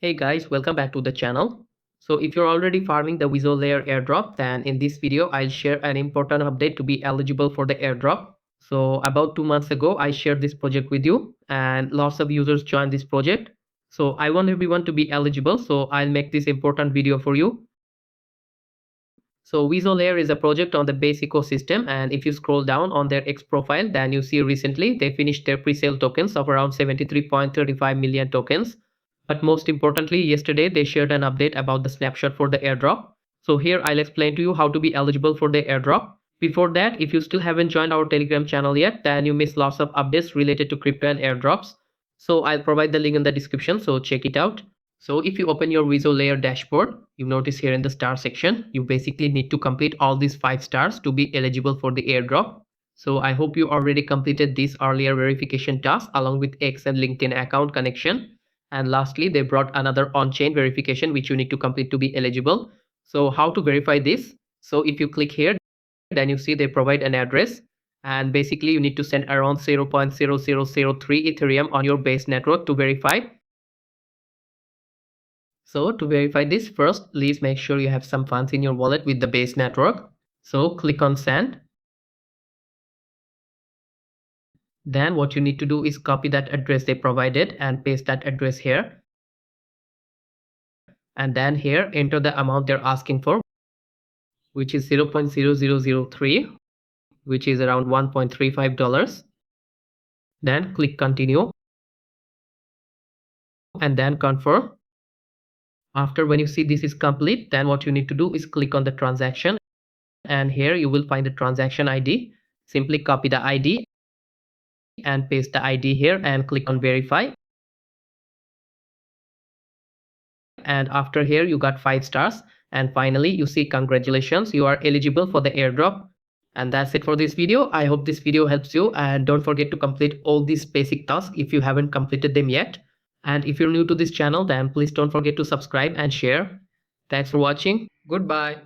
Hey guys, welcome back to the channel. So if you're already farming the WizoLayer airdrop, then in this video I'll share an important update to be eligible for the airdrop. So about 2 months ago I shared this project with you and lots of users joined this project. So I want everyone to be eligible, so I'll make this important video for you. So WizoLayer is a project on the base ecosystem, and if you scroll down on their X profile, then you see recently they finished their pre-sale tokens of around 73.35 million tokens. But most importantly, yesterday they shared an update about the snapshot for the airdrop. So here I'll explain to you how to be eligible for the airdrop. Before that, if you still haven't joined our Telegram channel yet, then you miss lots of updates related to crypto and airdrops. So I'll provide the link in the description, so check it out. So if you open your WizoLayer dashboard, you notice here in the star section, you basically need to complete all these 5 stars to be eligible for the airdrop. So I hope you already completed this earlier verification task along with X and LinkedIn account connection. And lastly, they brought another on-chain verification which you need to complete to be eligible. So how to verify this? So if you click here, then you see they provide an address. And basically you need to send around 0.0003 Ethereum on your base network to verify. So to verify this, first please make sure you have some funds in your wallet with the base network. So click on send. Then what you need to do is copy that address they provided and paste that address here. And then here enter the amount they're asking for, which is 0.0003, which is around $1.35. Then click continue and then confirm. After when you see this is complete, then what you need to do is click on the transaction, and here you will find the transaction ID. Simply copy the ID and paste the ID here and click on verify. And after here you got 5 stars, and finally you see congratulations, you are eligible for the airdrop. And that's it for this video. I hope this video helps you, and don't forget to complete all these basic tasks if you haven't completed them yet. And if you're new to this channel, then please don't forget to subscribe and share. Thanks for watching. Goodbye.